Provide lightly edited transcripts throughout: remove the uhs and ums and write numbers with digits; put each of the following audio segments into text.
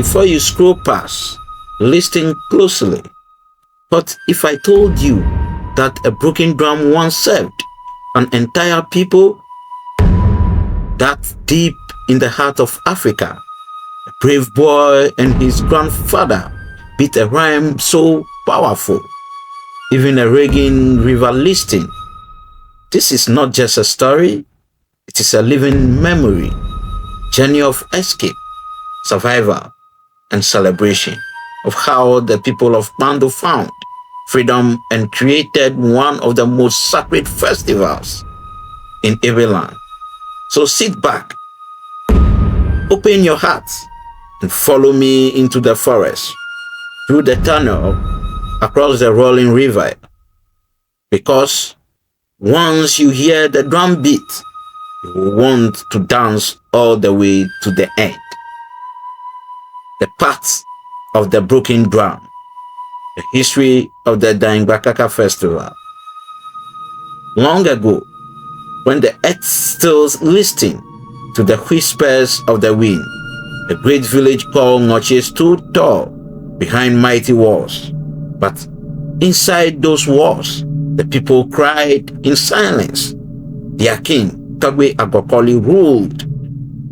Before you scroll past, listen closely. But if I told you that a broken drum once served an entire people, that deep in the heart of Africa, a brave boy and his grandfather beat a rhyme so powerful, even a raging river listening. This is not just a story, it is a living memory, journey of escape, survival, and celebration of how the people of Pando found freedom and created one of the most sacred festivals in every land. So sit back, open your heart, and follow me into the forest, through the tunnel, across the rolling river. Because once you hear the drum beat, you will want to dance all the way to the end. The path of the broken drum, the history of the Danyibakaka festival. Long ago, when the earth still listened to the whispers of the wind, the great village called Ngoche stood tall behind mighty walls. But inside those walls, the people cried in silence. Their king, Tagwe Agokoli, ruled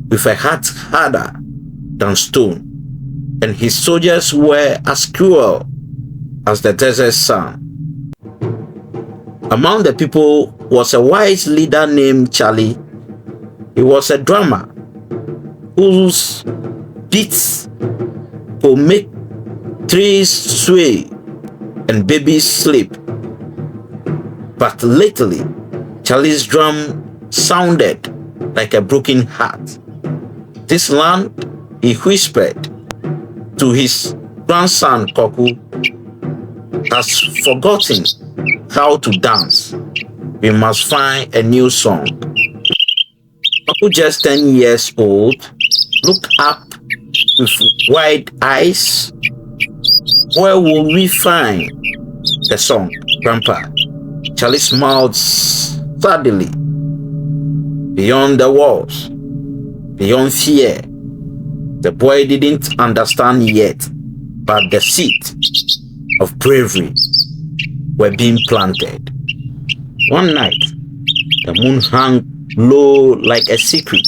with a heart harder than stone, and his soldiers were as cruel as the desert sun. Among the people was a wise leader named Charlie. He was a drummer whose beats could make trees sway and babies sleep. But lately, Charlie's drum sounded like a broken heart. This land, he whispered to his grandson Koku, has forgotten how to dance. We must find a new song. Koku, just 10 years old, looked up with wide eyes. Where will we find the song, Grandpa? Charlie smiled sadly. Beyond the walls, beyond fear. The boy didn't understand yet, but the seed of bravery were being planted. One night, the moon hung low like a secret.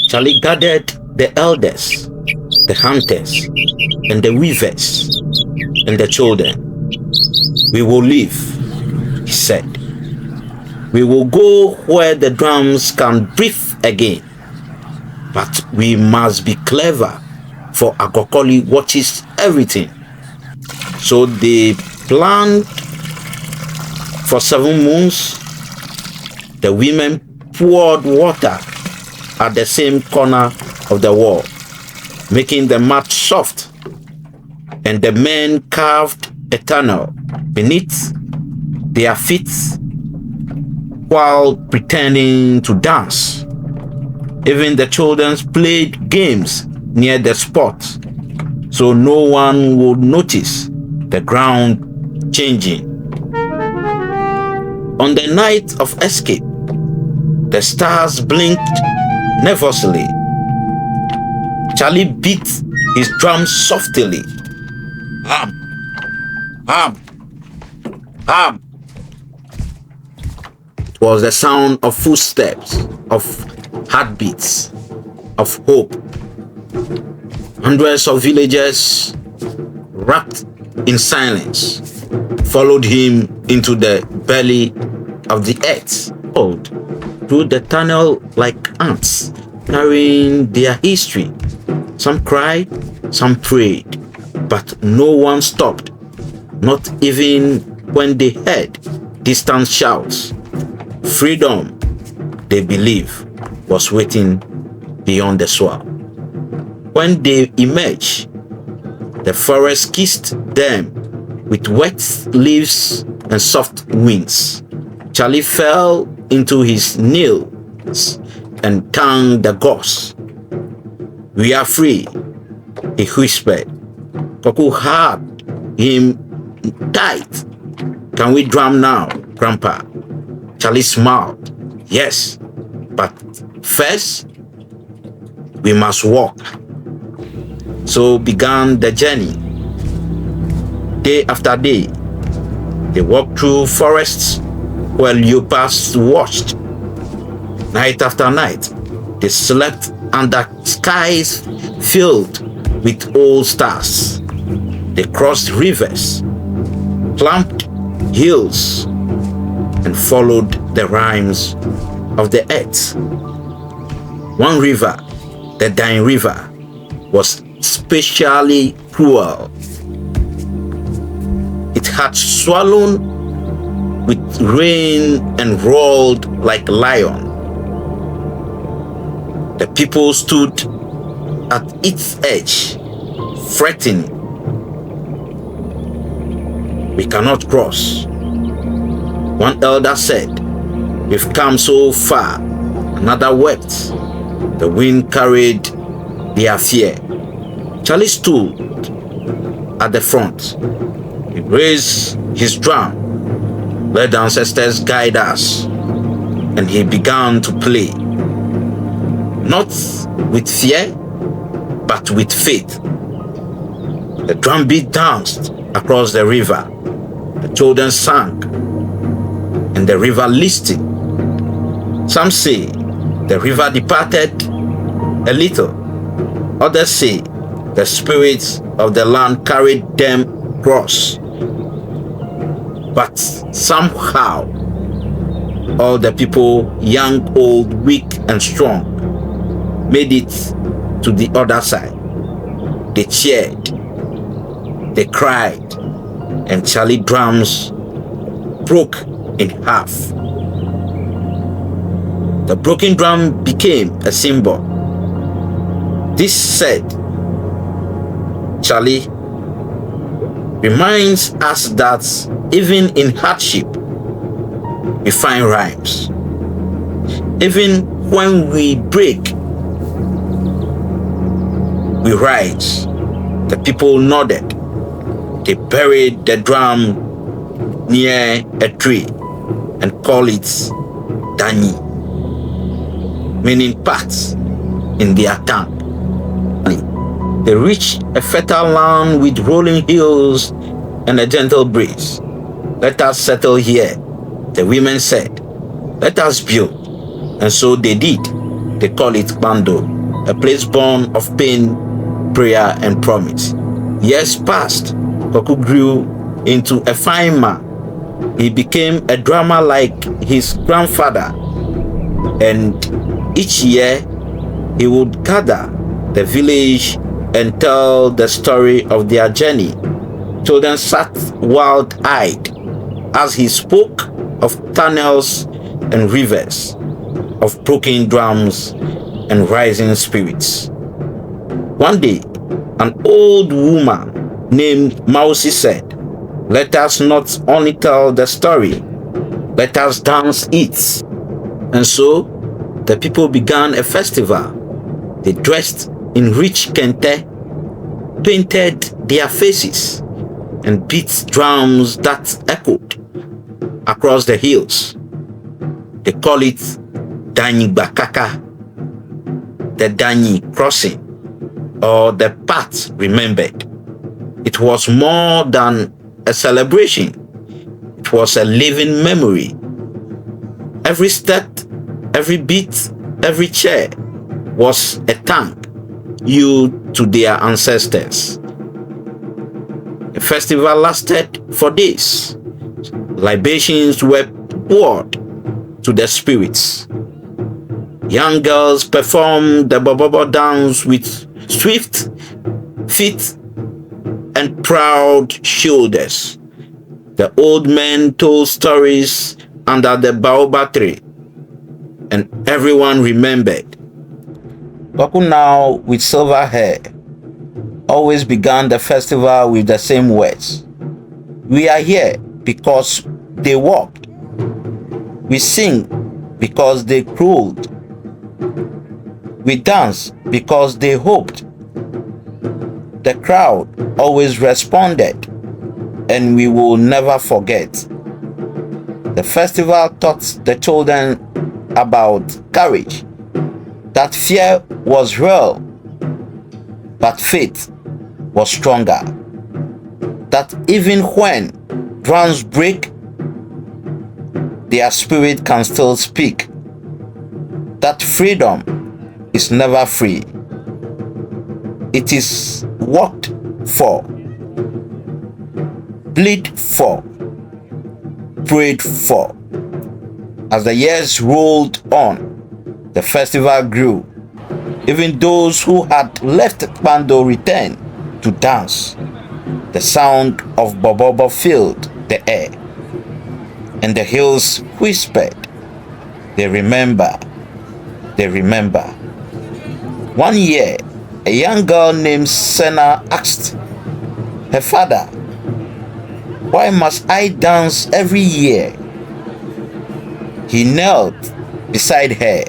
Charlie gathered the elders, the hunters, and the weavers, and the children. We will live, he said. We will go where the drums can breathe again. But we must be clever, for Agokoli watches everything. So they planned for 7 moons. The women poured water at the same corner of the wall, making the mat soft, and the men carved a tunnel beneath their feet while pretending to dance. Even the children played games near the spot, so no one would notice the ground changing. On the night of escape, the stars blinked nervously. Charlie beat his drum softly. Hum, hum, hum. It was the sound of footsteps, of heartbeats, of hope. Hundreds of villagers, wrapped in silence, followed him into the belly of the earth, through the tunnel like ants, carrying their history. Some cried, some prayed, but no one stopped, not even when they heard distant shouts. Freedom, they believe, was waiting beyond the swamp. When they emerged, the forest kissed them with wet leaves and soft winds. Charlie fell into his knees and thanked the gods. We are free, he whispered. Koku hugged him tight. Can we drum now, Grandpa? Charlie smiled. Yes, but first, we must walk. So began the journey. Day after day, they walked through forests where leopards watched. Night after night, they slept under skies filled with old stars. They crossed rivers, climbed hills, and followed the rhymes of the earth. One river, the Danyibakaka River, was especially cruel. It had swollen with rain and roared like a lion. The people stood at its edge, threatening. We cannot cross. One elder said, we've come so far. Another wept. The wind carried their fear. Charlie stood at the front. He raised his drum. Let the ancestors guide us. And he began to play. Not with fear, but with faith. The drumbeat danced across the river. The children sang, and the river listened. Some say the river departed a little. Others say the spirits of the land carried them across. But somehow, all the people, young, old, weak, and strong, made it to the other side. They cheered, they cried, and Charlie drums broke in half. The broken drum became a symbol. This, said Charlie, reminds us that even in hardship, we find rhymes. Even when we break, we rise. The people nodded. They buried the drum near a tree and called it Danyi, meaning parts in their tongue. They reached a fertile land with rolling hills and a gentle breeze. Let us settle here, the women said. Let us build. And so they did. They call it Pando, a place born of pain, prayer, and promise. Years passed. Koku grew into a fine man. He became a drummer like his grandfather. And each year, he would gather the village and tell the story of their journey. Children sat wild-eyed as he spoke of tunnels and rivers, of broken drums and rising spirits. One day, an old woman named Mausi said, let us not only tell the story, let us dance it. And so, the people began a festival. They dressed in rich kente, painted their faces, and beat drums that echoed across the hills. They call it Danyibakaka, the Danyi crossing, or the path remembered. It was more than a celebration. It was a living memory. Every step, every beat, every chair was a thank you to their ancestors. The festival lasted for days. Libations were poured to the spirits. Young girls performed the bobobo dance with swift feet and proud shoulders. The old men told stories under the baobab tree, and everyone remembered. Koku, now with silver hair, always began the festival with the same words. We are here because they walked. We sing because they crawled. We dance because they hoped. The crowd always responded, and we will never forget. The festival taught the children about courage, that fear was real, but faith was stronger. That even when drums break, their spirit can still speak. That freedom is never free. It is worked for, bled for, prayed for. As the years rolled on, the festival grew. Even those who had left Kpando returned to dance. The sound of Bobobo filled the air, and the hills whispered, "They remember, they remember." One year, a young girl named Senna asked her father, "Why must I dance every year?" He knelt beside her.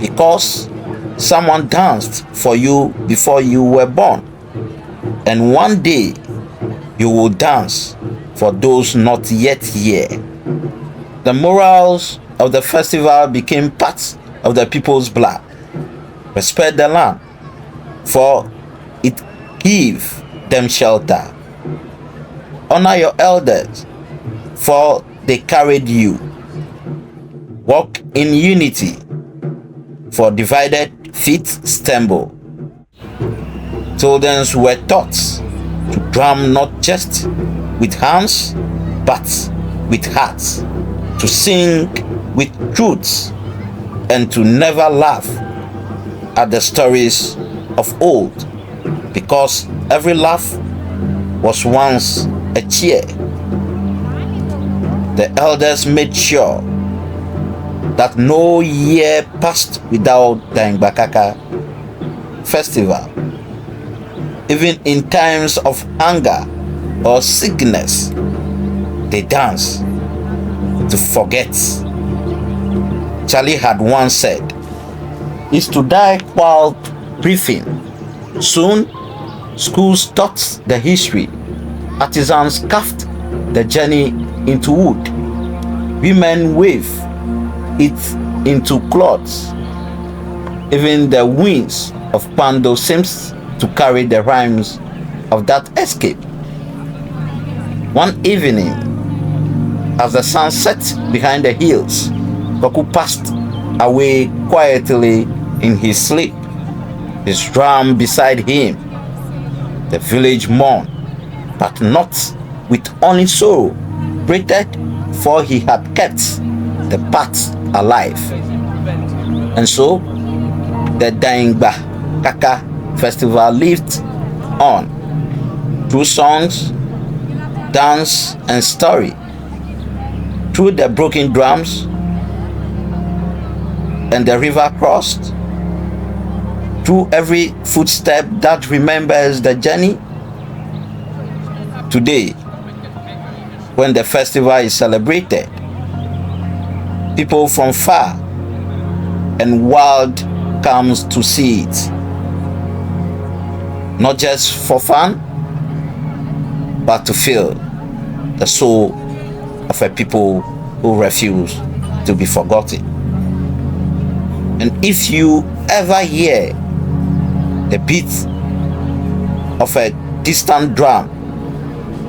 "Because someone danced for you before you were born, and one day you will dance for those not yet here." The morals of the festival became part of the people's blood. Respect the land, for it gives them shelter. Honor your elders, for they carried you. Walk in unity, for divided feet stumble. Children were taught to drum not just with hands, but with hearts, to sing with truths, and to never laugh at the stories of old, because every laugh was once a cheer. The elders made sure that no year passed without the Danyibakaka festival. Even in times of hunger or sickness, they dance to forget. Charlie had once said, "Is to die while breathing." Soon, schools taught the history. Artisans carved the journey into wood. Women wove it into cloths. Even the winds of Pando seems to carry the rhymes of that escape. One evening, as the sun set behind the hills, Koku passed away quietly in his sleep, his drum beside him. The village mourned, but not with only sorrow, breathed, for he had kept the path alive. And so, the Danyibakaka festival lived on through songs, dance, and story, through the broken drums and the river crossed, through every footstep that remembers the journey. Today, when the festival is celebrated, people from far and wide comes to see it, not just for fun, but to feel the soul of a people who refuse to be forgotten. And if you ever hear the beat of a distant drum,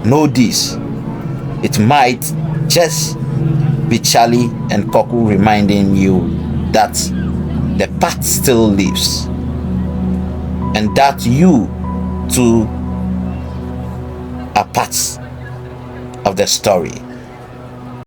know this: it might just be Charlie and Koku reminding you that the path still lives, and that you too are part of the story.